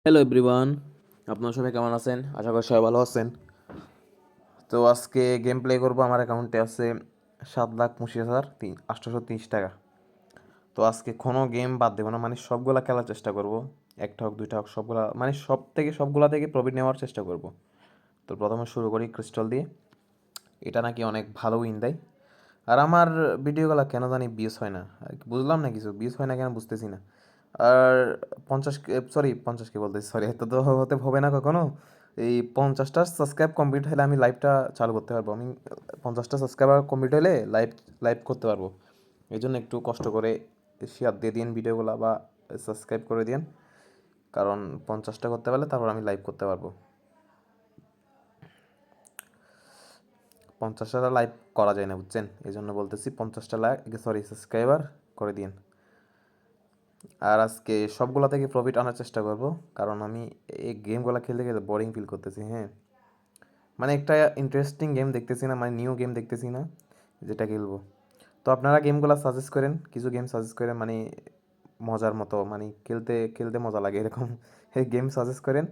Hello everyone, আপনারা সবাই কেমন আছেন? আশা করি সবাই ভালো আছেন। তো আজকে গেম প্লে করবো। আমার অ্যাকাউন্টে আছে 7,25,830 টাকা। তো আজকে কোনো গেম বাদ দেবো না, মানে সবগুলা খেলার চেষ্টা করব। একটা হোক দুইটা হোক, সবগুলা মানে সবগুলা থেকে প্রফিট নেওয়ার চেষ্টা করব। তো প্রথমে শুরু করি ক্রিস্টাল দিয়ে। এটা নাকি অনেক ভালো উইন দেয়। আর আমার ভিডিওগুলো কেন জানি ভিউজ হয় না, আর কি বুঝলাম না কিছু, ভিউজ হয় না কেন বুঝতেছি না। আর 50 কে বলতেছি, সরি, এত তো হতে হবে না কখনো। এই 50টা সাবস্ক্রাইব কমপ্লিট হলে আমি লাইভটা চালু করতে পারবো। আমি 50টা সাবস্ক্রাইবার কমপ্লিট হলে লাইভ লাইভ করতে পারবো। এই জন্য একটু কষ্ট করে শেয়ার দিয়ে দিন ভিডিওগুলো, বা সাবস্ক্রাইব করে দিন, কারণ 50টা করতে পারলে তারপর আমি লাইভ করতে পারবো। 50টা লাইভ করা যায় না বুঝছেন, এই জন্য বলতেছি 50টা লাইক, সরি, সাবস্ক্রাইবার করে দিন। আর আজকে সবগুলা থেকে প্রফিট আনার চেষ্টা করব, কারণ আমি এই গেমগুলো খেলতে খেলতে বোরিং ফিল করতেছি। হ্যাঁ, মানে একটা ইন্টারেস্টিং গেম দেখতেছি না, মানে নিউ গেম দেখতেছি না যেটা খেলবো। তো আপনারা গেমগুলো সাজেস্ট করেন, কিছু গেম সাজেস্ট করেন, মানে মজার মতো, মানে খেলতে খেলতে মজা লাগে এরকম এই গেম সাজেস্ট করেন।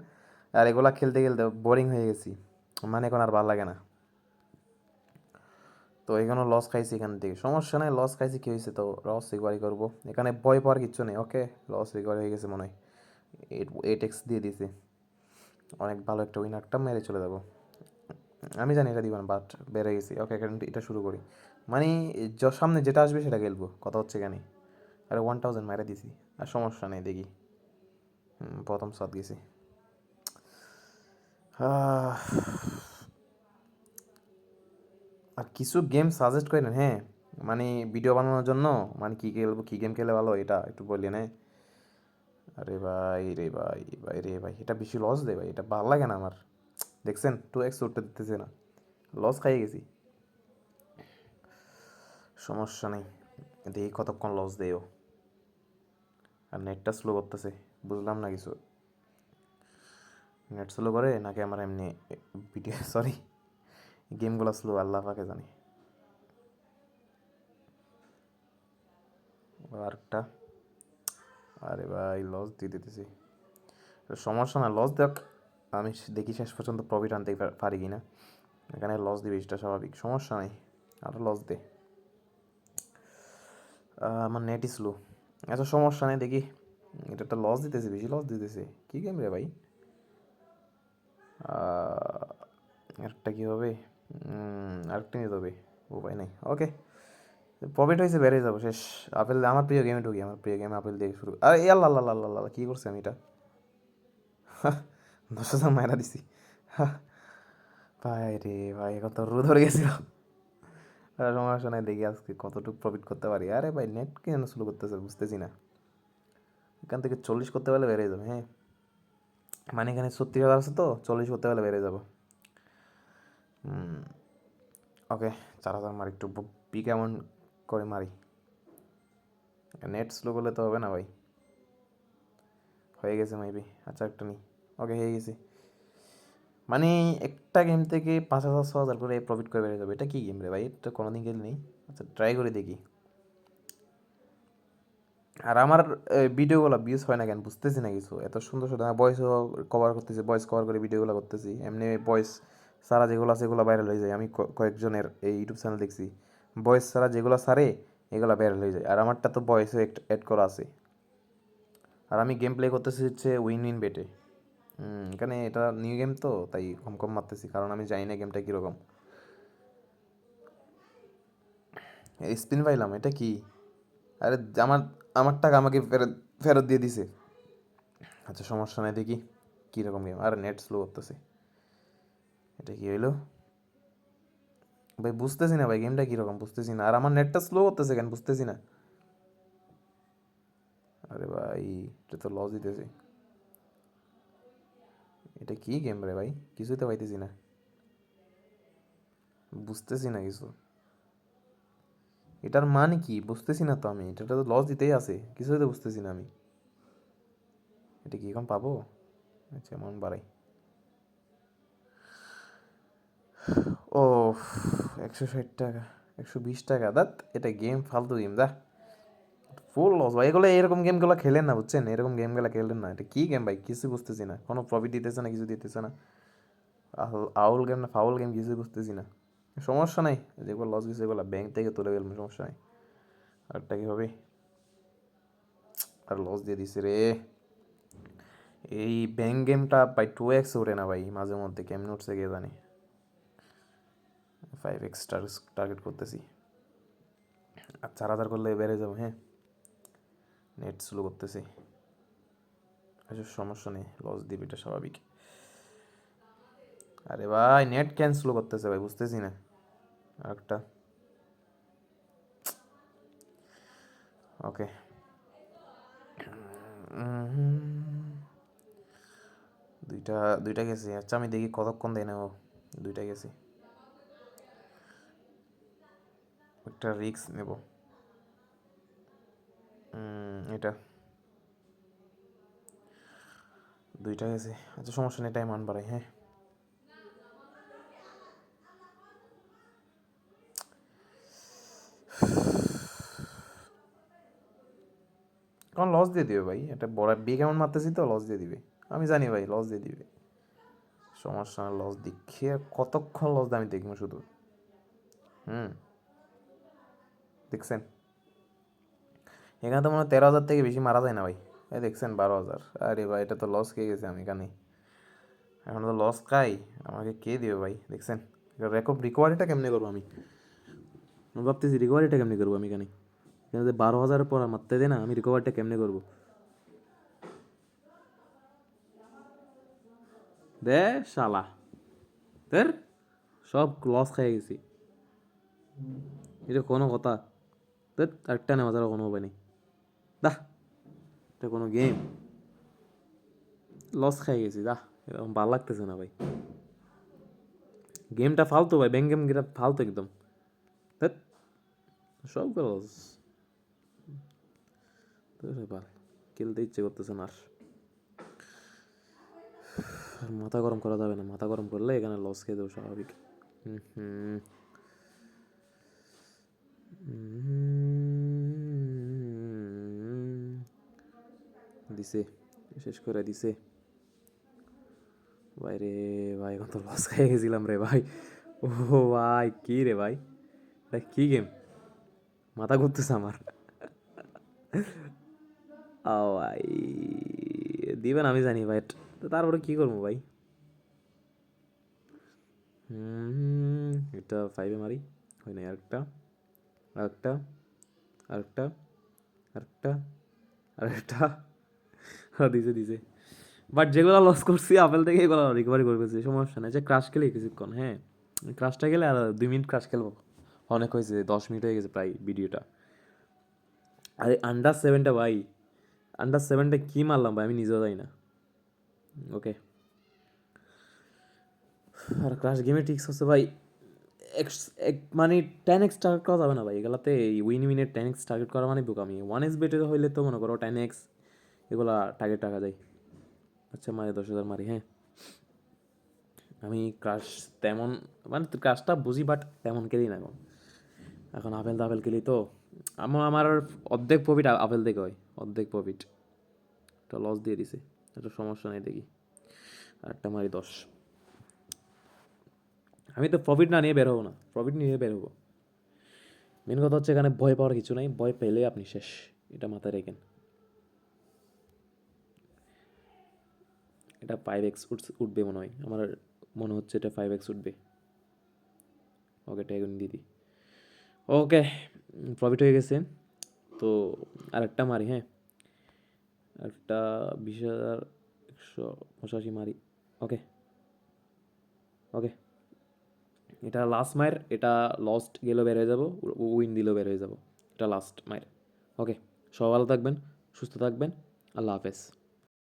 আর এগুলা খেলতে খেলতে বোরিং হয়ে গেছি, মানে এখন আর ভালো লাগে না। তো এখানে লস খাইছি, এখান থেকে সমস্যা নেই, লস খাইছি, কী হয়েছে, তো লস রিকভারি করবো। এখানে ভয় পাওয়ার কিচ্ছু নেই। ওকে, লস রিকভারি হয়ে গেছে মনে হয়। 8x দিয়ে দিছি, অনেক ভালো একটা উইনারটা মেরে চলে যাবো। আমি জানি এটা দিব না, বাট বেড়ে গেছি। ওকে, এখন এটা শুরু করি, মানে সামনে যেটা আসবে সেটা খেলবো, কথা হচ্ছে কেন। আরে 1000 মেরে দিছি, আর সমস্যা নেই, দেখি। প্রথম শট গেছি। আহ, আর কিছু গেম সাজেস্ট করেন, হ্যাঁ, মানে ভিডিও বানানোর জন্য, মানে কী খেলবো, কী গেম খেলে ভালো, এটা একটু বললি না। আরে ভাই রে ভাই, ভাই রে ভাই, এটা বেশি লস দেয় ভাই, এটা ভালো লাগে না আমার। দেখছেন 2x উঠতে দিতেছে না, লস খাইয়ে গেছি। সমস্যা নেই, দেখি কতক্ষণ লস দেয়ও। আর নেটটা স্লো করতেছে, বুঝলাম না কিছু। নেট স্লো করে নাকি আমার এমনি ভিডিও, সরি, গেমগুলো স্লো, আল্লাহ পাকে জানি। আরেকটা, আরে ভাই লস দিয়ে দিতেছি। সমস্যা না, লস দেখ, আমি দেখি শেষ পর্যন্ত প্রফিট আনতে পারি কি না। এখানে লস দিবে, সেটা স্বাভাবিক, সমস্যা নাই, আরও লস দে। আমার নেটই স্লো, আচ্ছা সমস্যা নেই, দেখি। এটা একটা লস দিতেছে, বেশি লস দিতেছে, কী গেম রে ভাই। আরেকটা কী হবে, আরেকটা নিতে হবে, উপায় নেই। ওকে, প্রফিট হয়েছে, বেড়ে যাবো, শেষ। আপেল, আমার প্রিয় গেমে ঢুকি, আমার প্রিয় গেম আপেল দিয়ে শুরু। আরে আল্লাহ আল্লাহ আল্লাহ আল্লাহ, কী করছি আমি এটা 10,000 মাইরা দিছি ভাই রে ভাই, এখন তো রু ধরে গেছিল। সমস্যা নাই, দেখি আজকে কতটুকু প্রফিট করতে পারি। আরে ভাই নেট কেন স্লো করতেছে বুঝতেছি না। এখান থেকে 40 করতে পারলে বেড়ে যাবে, হ্যাঁ, মানে এখানে 36,000 আছে, তো 40 করতে পারলে বেড়ে যাবো। ওকে, 4,000 মারি, একটু কেমন করে মারি। নেট স্লো করলে তো হবে না ভাই। হয়ে গেছে মেবি, আচ্ছা একটা নেই। ওকে, হয়ে গেছে। মানে একটা গেম থেকে 5,000 6,000 করে প্রফিট করে বেড়ে যাবে, এটা কি গেম রে ভাই, এটা কোনোদিন খেলি নেই। আচ্ছা ট্রাই করে দেখি। আর আমার ভিডিওগুলো ভিউজ হয় না কেন বুঝতেছি না কিছু, এত সুন্দর সুন্দর ভয়েসও কভার করতেছি, ভয়েস কভার করে ভিডিওগুলো করতেছি, এমনি ভয়েস সারা যেগুলো আছে এগুলো ভাইরাল হয়ে যায়। আমি কয়েকজনের এই ইউটিউব চ্যানেল দেখছি, ভয়েস সারা যেগুলো সারে এগুলো ভাইরাল হয়ে যায়, আর আমারটা তো ভয়েসও অ্যাড করা আছে। আর আমি গেম প্লে করতেছি হচ্ছে উইন উইন বেটে। এখানে এটা নিউ গেম, তো তাই কম কম মারতেছি, কারণ আমি জানি না গেমটা কীরকম। স্পিন পাইলাম, এটা কি? আরে আমার আমার টাকা আমাকে ফেরত ফেরত দিয়ে দিছে। আচ্ছা সমস্যা নাই, দেখি কীরকম গেম। আর নেট স্লো করতেছে, এটা কি হইলো ভাই, বুঝতেছি না ভাই, গেমটা কীরকম বুঝতেছি না, আর আমার নেটটা স্লো করতেছে কেন বুঝতেছি না। আরে ভাই, এটা তো লস দিতেছে। এটা কি গেম রে ভাই, কিছুই তো পাইতেছি না, বুঝতেছি না কিছু। এটার মানে কি বুঝতেছি না তো আমি, এটা তো লস দিতেই আছে, কিছুই তো বুঝতেছি না আমি। এটা কি এখন পাবো? আচ্ছা এমন বাড়াই। ও, 160 টাকা, 120 টাকা, দাঁত, এটা গেম ফালতু গেম, দা ফুল লস ভাই, এগুলো এরকম গেমগুলো খেলেন না বুঝছেন, এরকম গেমগুলো খেলেন না। এটা কি গেম ভাই, কিছু বুঝতেছি না, কোনো প্রফিট দিতেছে না, কিছু দিতেছে না। আউল গেম না ফাউল গেম, কিছু বুঝতেছি না। সমস্যা নাই, যেগুলো লস গেছে এগুলো ব্যাংক থেকে তুলে ফেলবো, সমস্যা নাই। আরটা কি হবে, আর লস দিয়ে দিছে রে। এই ব্যাংক গেমটা ভাই 2x ওঠে না ভাই, মাঝে মধ্যে কেমন উঠছে কে জানি। 5x টার্গেট করতেছি, আর 4,000 করলে বেড়ে যাবো। হ্যাঁ, নেট স্লো করতেছি, আচ্ছা সমস্যা নেই, লস দিবে, এটা স্বাভাবিক। আরে ভাই নেট কেন স্লো করতেছে ভাই, বুঝতেছি না। একটা ওকে, দুইটা দুইটা গেছি। আচ্ছা আমি দেখি কতক্ষণ দেয় না ও। দুইটা গেছি, একটা রিস্ক নেব। এটা দুইটা গেছে, আচ্ছা সমস্যা নেই, টাইম আন বাড়াই। হ্যাঁ, কারণ লস দিয়ে দিবে ভাই, এটা বড় বিগ অ্যামাউন্ট মারতেছি তো, লস দিয়ে দিবে। আমি জানি ভাই লস দিয়ে দিবে, সমস্যা না, লস দেখে কতক্ষণ লস দিয়ে আমি দেখবো শুধু। হুম, দেখছেন এখানে তো মনে হয় 13,000 থেকে বেশি মারা যায় না ভাই। এই দেখছেন 12,000। আরে ভাই এটা তো লস খেয়ে গেছে আমি এখানে, এখন তো লস খাই, আমাকে কে দিবে ভাই? দেখছেন রিকভারিটা কেমনে করবো আমি? আমি ভাবতেছি রিকভারিটা কেমনে করবো আমি এখানে, এখানে যে 12,000 পর মারতে দেয় না, আমি রিকভারিটা কেমনে করবো? দে শালা, তোর সব লস খেয়ে গেছি, এটা কোনো কথা? তোর একটা নেওয়া যাওয়ার কোনো উপায় নেই, দাহ, এটা কোনো গেম? লস খেয়ে গেছি, দাহ, এরকম ভালো লাগতেছে না ভাই, গেমটা ফালতু ভাই, ব্যাঙ্ক গেম গেটা ফালতু একদম। ধ্যাৎ, সব লস, ভাল, খেলতে ইচ্ছে করতেছে না আর। আর মাথা গরম করা যাবে না, মাথা গরম করলে এখানে লস খেয়ে দেবো স্বাভাবিক। হুম হুম দিছে, শেষ করে দিছে ভাই রে। ভাই কত লস খেয়ে গেছিলাম রে ভাই। ও ভাই কি রে ভাই, এটা কি গেম, মাথা ঘুরতেছে আমার। ও ভাই দিবেন আমি জানি ভাই, তো তারপরে কি করবো ভাই? এটা 5-এ মারি, হয় না? আরেকটা, আরেকটা, আরেকটা, আরেকটা, আরেকটা, দিছে দিছে। বাট যেগুলো লস করছি আপেল থেকে এগুলো রিকভারি করে ফেলছি, সমস্যা নেই। যে ক্রাশ খেলে কিছুক্ষণ, হ্যাঁ ক্রাশটা গেলে আর 2 মিনিট ক্রাশ খেলবো, অনেক হয়েছে, 10 মিনিট হয়ে গেছে প্রায় ভিডিওটা। আরে আন্ডার 7টা ভাই, আন্ডার 7টা কী মারলাম ভাই আমি নিজেও জানি না। ওকে, আর ক্রাশ গেমে টিক্স হচ্ছে ভাই, মানে 10x টার্গেট করা যাবে না ভাই এগুলাতে, উইন উইনের 10x টার্গেট করা মানে বোকামি। 1x বেটে হইলে তো মনে করো 10x এগুলা টার্গেট রাখা যায়। আচ্ছা মারি 10,000 মারি, হ্যাঁ। আমি ক্রাশ তেমন, মানে ক্রাশটা বুঝি বাট তেমন খেলি না এখন, এখন আপেল তাপেল খেলি তো। আমার অর্ধেক প্রফিট আপেল থেকে হয়, অর্ধেক প্রফিট, একটা লস দিয়ে দিছে, একটা সমস্যা নেই দেখি। আরেকটা মারি 10, আমি তো প্রফিট না নিয়ে বের হবো না, প্রফিট নিয়ে বের হবো। মেন কথা হচ্ছে এখানে ভয় পাওয়ার কিছু নাই, ভয় পেলে আপনি শেষ, এটা মাথায় রেখেন। এটা 5x উঠবে মনে হয়, আমার মনে হচ্ছে এটা 5x উঠবে। ওকে ট্যাগুন দিদি, ওকে প্রফিট হয়ে গেছে। তো আরেকটা মারি, হ্যাঁ একটা 20,185 মারি। ওকে, ওকে এটা লাস্ট মায়ের, এটা লস্ট গেলেও বের হয়ে যাবো, উইন দিলেও বের হয়ে যাবো, এটা লাস্ট মায়ের। ওকে, সবাই ভালো থাকবেন, সুস্থ থাকবেন, আল্লাহ হাফেজ।